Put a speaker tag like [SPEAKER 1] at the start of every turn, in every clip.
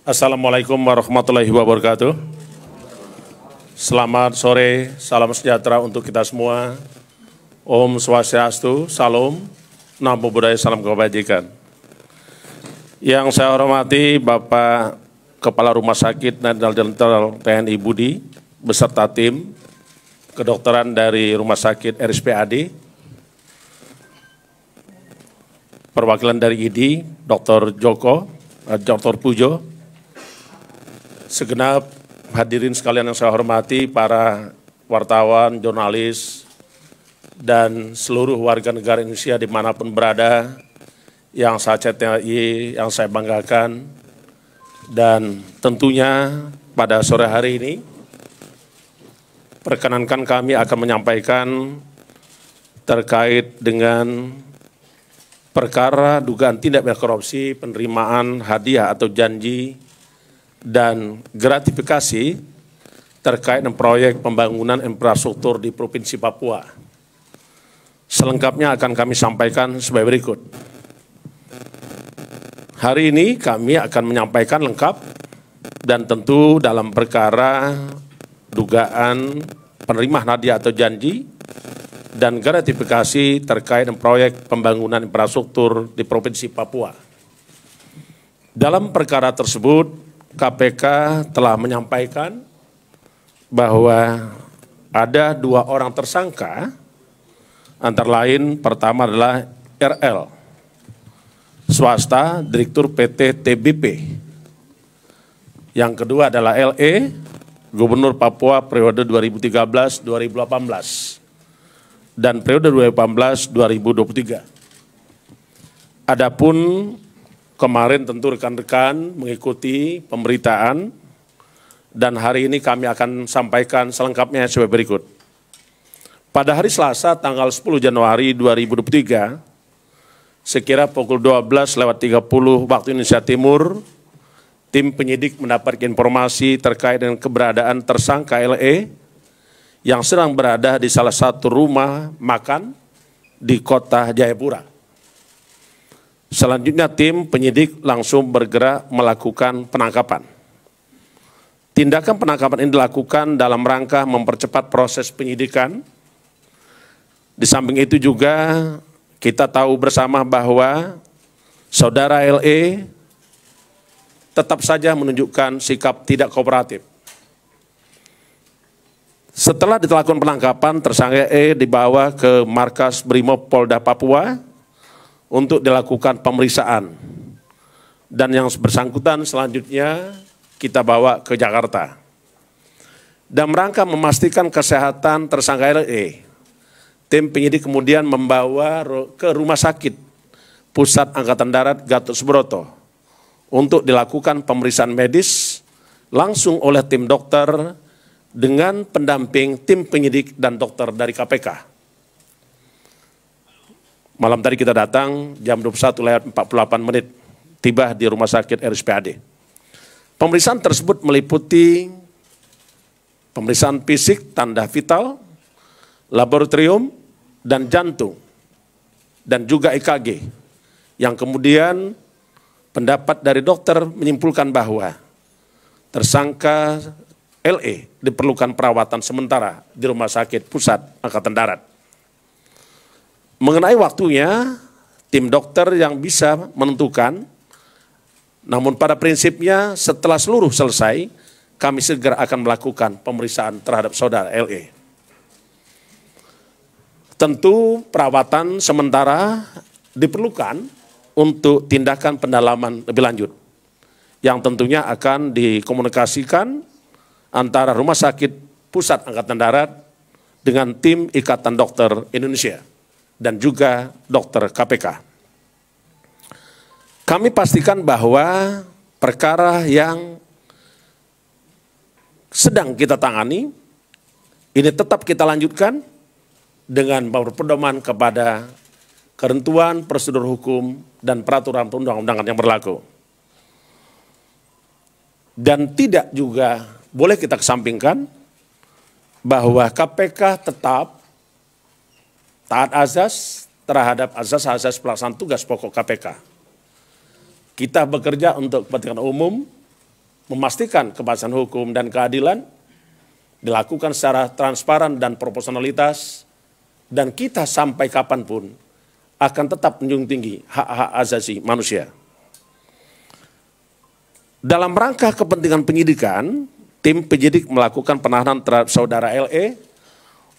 [SPEAKER 1] Assalamualaikum warahmatullahi wabarakatuh. Selamat sore, salam sejahtera untuk kita semua. Om Swastiastu, Salam, Namo Buddhaya, Salam Kebajikan. Yang saya hormati Bapak Kepala Rumah Sakit Nasional Jenderal TNI Budi, beserta tim kedokteran dari Rumah Sakit RSPAD, perwakilan dari ID, Dr. Joko, Dr. Pujo, segenap hadirin sekalian yang saya hormati, para wartawan, jurnalis, dan seluruh warga negara Indonesia dimanapun berada, yang saya cintai, yang saya banggakan, dan tentunya pada sore hari ini, perkenankan kami akan menyampaikan terkait dengan perkara dugaan tindak pidana korupsi, penerimaan hadiah atau janji, dan gratifikasi terkait dengan proyek pembangunan infrastruktur di Provinsi Papua. Selengkapnya akan kami sampaikan sebagai berikut. Hari ini kami akan menyampaikan lengkap dan tentu dalam perkara dugaan penerimaan hadiah atau janji dan gratifikasi terkait dengan proyek pembangunan infrastruktur di Provinsi Papua. Dalam perkara tersebut, KPK telah menyampaikan bahwa ada 2 orang tersangka, antara lain pertama adalah RL, swasta, Direktur PT TBP. Yang kedua adalah LE, Gubernur Papua periode 2013-2018 dan periode 2018-2023. Adapun kemarin tentu rekan-rekan mengikuti pemberitaan dan hari ini kami akan sampaikan selengkapnya sebagai berikut. Pada hari Selasa tanggal 10 Januari 2023, sekira pukul 12:30 waktu Indonesia Timur, tim penyidik mendapatkan informasi terkait dengan keberadaan tersangka LE yang sedang berada di salah satu rumah makan di kota Jayapura. Selanjutnya tim penyidik langsung bergerak melakukan penangkapan. Tindakan penangkapan ini dilakukan dalam rangka mempercepat proses penyidikan. Di samping itu juga kita tahu bersama bahwa saudara LE tetap saja menunjukkan sikap tidak kooperatif. Setelah dilakukan penangkapan, tersangka E dibawa ke markas Brimob Polda Papua untuk dilakukan pemeriksaan. Dan yang bersangkutan selanjutnya kita bawa ke Jakarta. Dalam rangka memastikan kesehatan tersangka LE, tim penyidik kemudian membawa ke Rumah Sakit Pusat Angkatan Darat Gatot Subroto untuk dilakukan pemeriksaan medis langsung oleh tim dokter dengan pendamping tim penyidik dan dokter dari KPK. Malam tadi kita datang jam 21:48 tiba di Rumah Sakit RSPAD. Pemeriksaan tersebut meliputi pemeriksaan fisik, tanda vital, laboratorium, dan jantung, dan juga EKG, yang kemudian pendapat dari dokter menyimpulkan bahwa tersangka LE diperlukan perawatan sementara di Rumah Sakit Pusat Angkatan Darat. Mengenai waktunya, tim dokter yang bisa menentukan, namun pada prinsipnya setelah seluruh selesai, kami segera akan melakukan pemeriksaan terhadap saudara LE. Tentu perawatan sementara diperlukan untuk tindakan pendalaman lebih lanjut, yang tentunya akan dikomunikasikan antara Rumah Sakit Pusat Angkatan Darat dengan tim Ikatan Dokter Indonesia dan juga dokter KPK. Kami pastikan bahwa perkara yang sedang kita tangani ini tetap kita lanjutkan dengan berpedoman kepada ketentuan prosedur hukum dan peraturan perundang-undangan yang berlaku. Dan tidak juga boleh kita kesampingkan bahwa KPK tetap taat azas terhadap azas-azas pelaksanaan tugas pokok KPK. Kita bekerja untuk kepentingan umum memastikan kepastian hukum dan keadilan dilakukan secara transparan dan proporsionalitas, dan kita sampai kapanpun akan tetap menjunjung tinggi hak-hak asasi manusia. Dalam rangka kepentingan penyidikan, tim penyidik melakukan penahanan terhadap saudara LE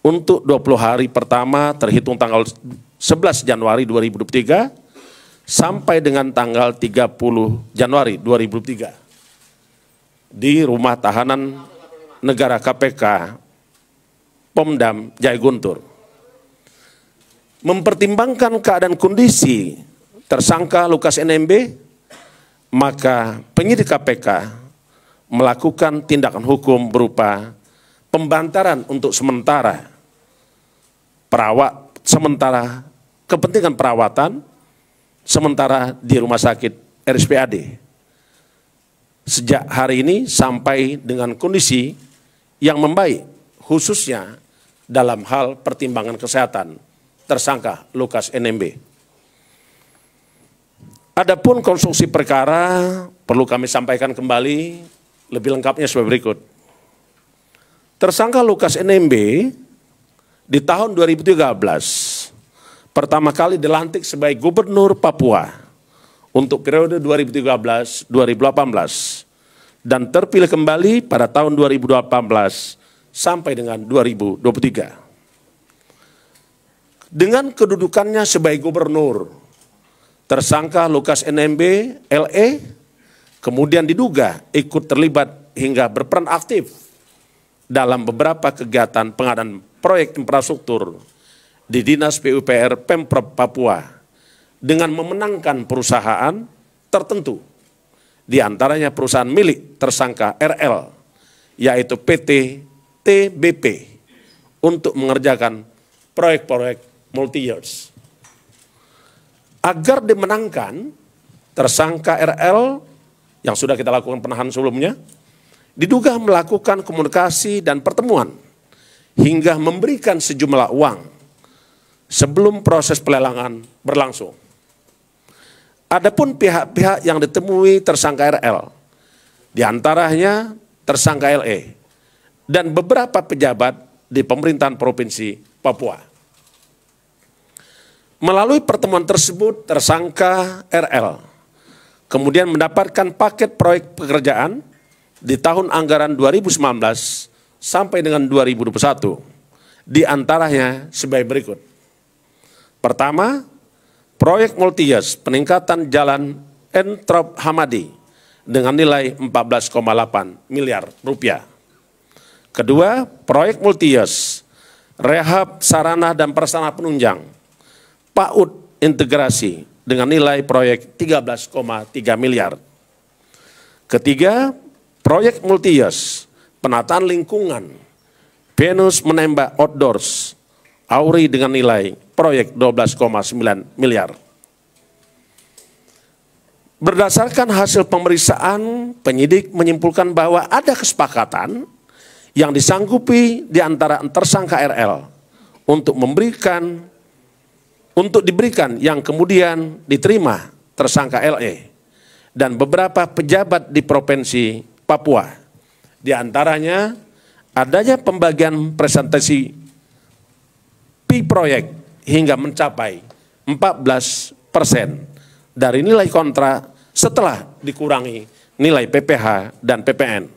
[SPEAKER 1] untuk 20 hari pertama terhitung tanggal 11 Januari 2023 sampai dengan tanggal 30 Januari 2023 di Rumah Tahanan Negara KPK Pomdam Jaya Guntur. Mempertimbangkan keadaan kondisi tersangka Lukas NMB, maka penyidik KPK melakukan tindakan hukum berupa pembantaran untuk sementara kepentingan perawatan sementara di Rumah Sakit RSPAD sejak hari ini sampai dengan kondisi yang membaik, khususnya dalam hal pertimbangan kesehatan tersangka Lukas NMB. Adapun konstruksi perkara perlu kami sampaikan kembali lebih lengkapnya sebagai berikut. Tersangka Lukas NMB di tahun 2013 pertama kali dilantik sebagai Gubernur Papua untuk periode 2013-2018 dan terpilih kembali pada tahun 2018 sampai dengan 2023. Dengan kedudukannya sebagai gubernur, tersangka Lukas NMB LE kemudian diduga ikut terlibat hingga berperan aktif dalam beberapa kegiatan pengadaan proyek infrastruktur di Dinas PUPR Pemprov Papua dengan memenangkan perusahaan tertentu, di antaranya perusahaan milik tersangka RL, yaitu PT TBP, untuk mengerjakan proyek-proyek multi-years. Agar dimenangkan, tersangka RL yang sudah kita lakukan penahanan sebelumnya, diduga melakukan komunikasi dan pertemuan hingga memberikan sejumlah uang sebelum proses pelelangan berlangsung. Adapun pihak-pihak yang ditemui tersangka RL, diantaranya tersangka LE, dan beberapa pejabat di pemerintahan Provinsi Papua. Melalui pertemuan tersebut, tersangka RL kemudian mendapatkan paket proyek pekerjaan di tahun anggaran 2019 sampai dengan 2021, di antaranya sebagai berikut. Pertama, proyek multi-years peningkatan jalan Entrop Hamadi dengan nilai 14,8 miliar rupiah. Kedua, proyek multi-years rehab sarana dan prasarana penunjang PAUD integrasi dengan nilai proyek 13,3 miliar. Ketiga, proyek multi-years penataan lingkungan Venus menembak outdoors Auri dengan nilai proyek 12,9 miliar. Berdasarkan hasil pemeriksaan, penyidik menyimpulkan bahwa ada kesepakatan yang disanggupi di antara tersangka RL untuk diberikan yang kemudian diterima tersangka LE dan beberapa pejabat di Provinsi Papua. Di antaranya adanya pembagian presentasi proyek hingga mencapai 14% dari nilai kontrak setelah dikurangi nilai PPH dan PPN.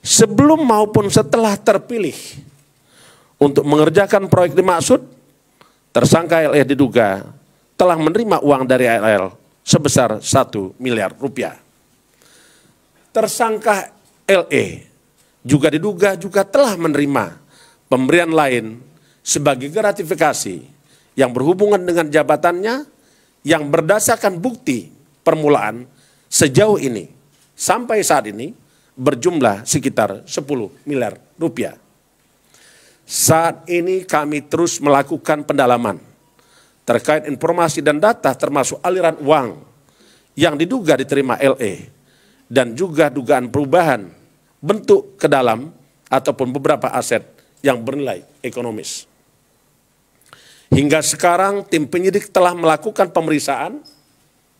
[SPEAKER 1] Sebelum maupun setelah terpilih untuk mengerjakan proyek dimaksud, tersangka LE diduga telah menerima uang dari ALL sebesar 1 miliar rupiah. Tersangka LE juga diduga telah menerima pemberian lain sebagai gratifikasi yang berhubungan dengan jabatannya yang berdasarkan bukti permulaan sejauh ini sampai saat ini berjumlah sekitar 10 miliar rupiah. Saat ini kami terus melakukan pendalaman terkait informasi dan data termasuk aliran uang yang diduga diterima LE dan juga dugaan perubahan bentuk ke dalam ataupun beberapa aset yang bernilai ekonomis. Hingga sekarang tim penyidik telah melakukan pemeriksaan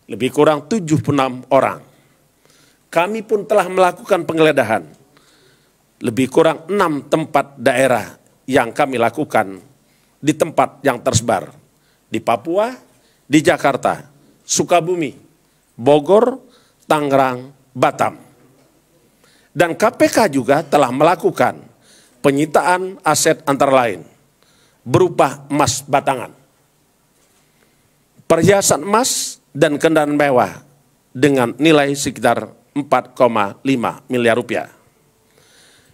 [SPEAKER 1] lebih kurang 76 orang. kami pun telah melakukan penggeledahan. Lebih kurang 6 tempat daerah yang kami lakukan di tempat yang tersebar. Di Papua, di Jakarta, Sukabumi, Bogor, Tangerang, Batam. Dan KPK juga telah melakukan penyitaan aset antara lain berupa emas batangan, perhiasan emas dan kendaraan mewah dengan nilai sekitar 4,5 miliar rupiah.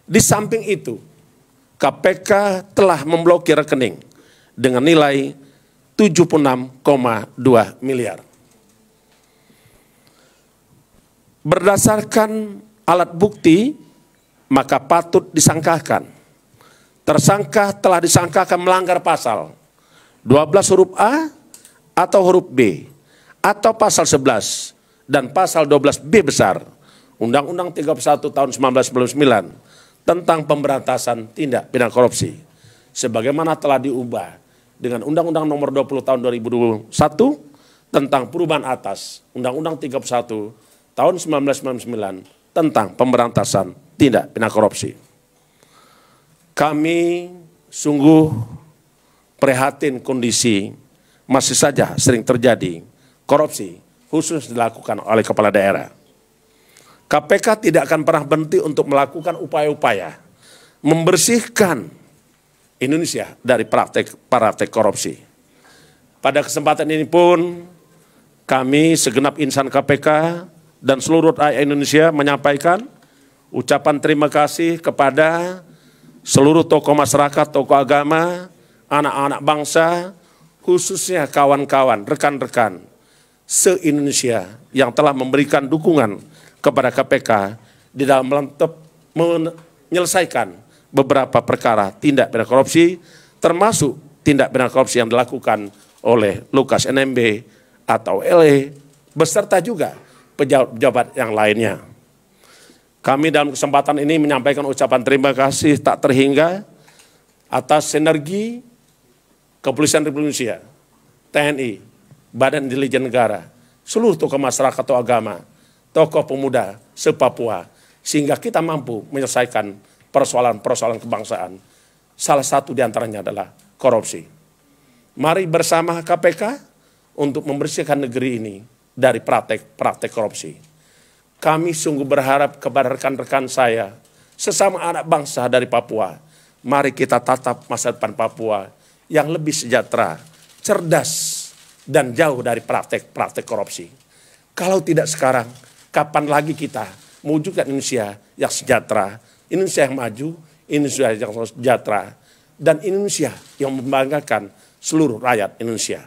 [SPEAKER 1] Di samping itu, KPK telah memblokir rekening dengan nilai 76,2 miliar. Berdasarkan alat bukti, maka patut disangkakan tersangka telah disangkakan melanggar pasal 12 huruf A atau huruf B, atau pasal 11 dan pasal 12B besar Undang-Undang 31 tahun 1999 tentang pemberantasan tindak pidana korupsi, sebagaimana telah diubah dengan Undang-Undang nomor 20 tahun 2021 tentang perubahan atas Undang-Undang 31 tahun 1999 tentang pemberantasan tindak pidana korupsi. Kami sungguh prihatin kondisi masih saja sering terjadi korupsi khusus dilakukan oleh kepala daerah. KPK tidak akan pernah berhenti untuk melakukan upaya-upaya membersihkan Indonesia dari praktek korupsi. Pada kesempatan ini pun kami segenap insan KPK dan seluruh rakyat Indonesia menyampaikan ucapan terima kasih kepada seluruh tokoh masyarakat, tokoh agama, anak-anak bangsa, khususnya kawan-kawan, rekan-rekan se-Indonesia yang telah memberikan dukungan kepada KPK di dalam menyelesaikan beberapa perkara tindak pidana korupsi, termasuk tindak pidana korupsi yang dilakukan oleh Lukas NMB atau LE, beserta juga pejabat yang lainnya. Kami dalam kesempatan ini menyampaikan ucapan terima kasih tak terhingga atas sinergi Kepolisian Republik Indonesia, TNI, Badan Intelijen Negara, seluruh tokoh masyarakat atau agama, tokoh pemuda se-Papua, sehingga kita mampu menyelesaikan persoalan-persoalan kebangsaan. Salah satu diantaranya adalah korupsi. Mari bersama KPK untuk membersihkan negeri ini dari praktek korupsi. Kami sungguh berharap kepada rekan-rekan saya, sesama anak bangsa dari Papua, mari kita tatap masa depan Papua yang lebih sejahtera, cerdas, dan jauh dari praktek korupsi. Kalau tidak sekarang, kapan lagi kita mewujudkan Indonesia yang sejahtera, Indonesia yang maju, Indonesia yang sejahtera, dan Indonesia yang membanggakan seluruh rakyat Indonesia.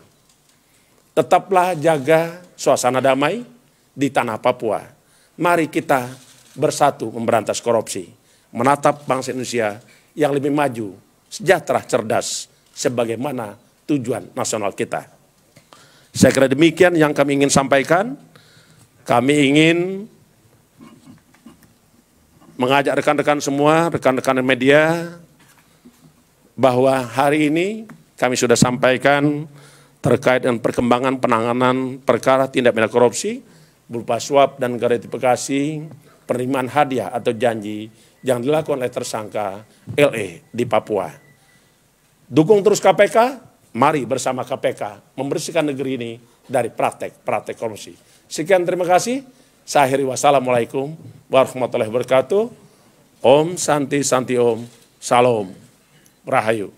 [SPEAKER 1] Tetaplah jaga suasana damai di tanah Papua. Mari kita bersatu memberantas korupsi, menatap bangsa Indonesia yang lebih maju, sejahtera, cerdas, sebagaimana tujuan nasional kita. Saya kira demikian yang kami ingin sampaikan. Kami ingin mengajak rekan-rekan semua, rekan-rekan media, bahwa hari ini kami sudah sampaikan terkait dengan perkembangan penanganan perkara tindak pidana korupsi berupa suap dan gratifikasi, penerimaan hadiah atau janji yang dilakukan oleh tersangka LE di Papua. Dukung terus KPK, mari bersama KPK membersihkan negeri ini dari praktek korupsi. Sekian, terima kasih. Saya akhiri, wassalamualaikum warahmatullahi wabarakatuh. Om Santi Santi Om, Salam, Rahayu.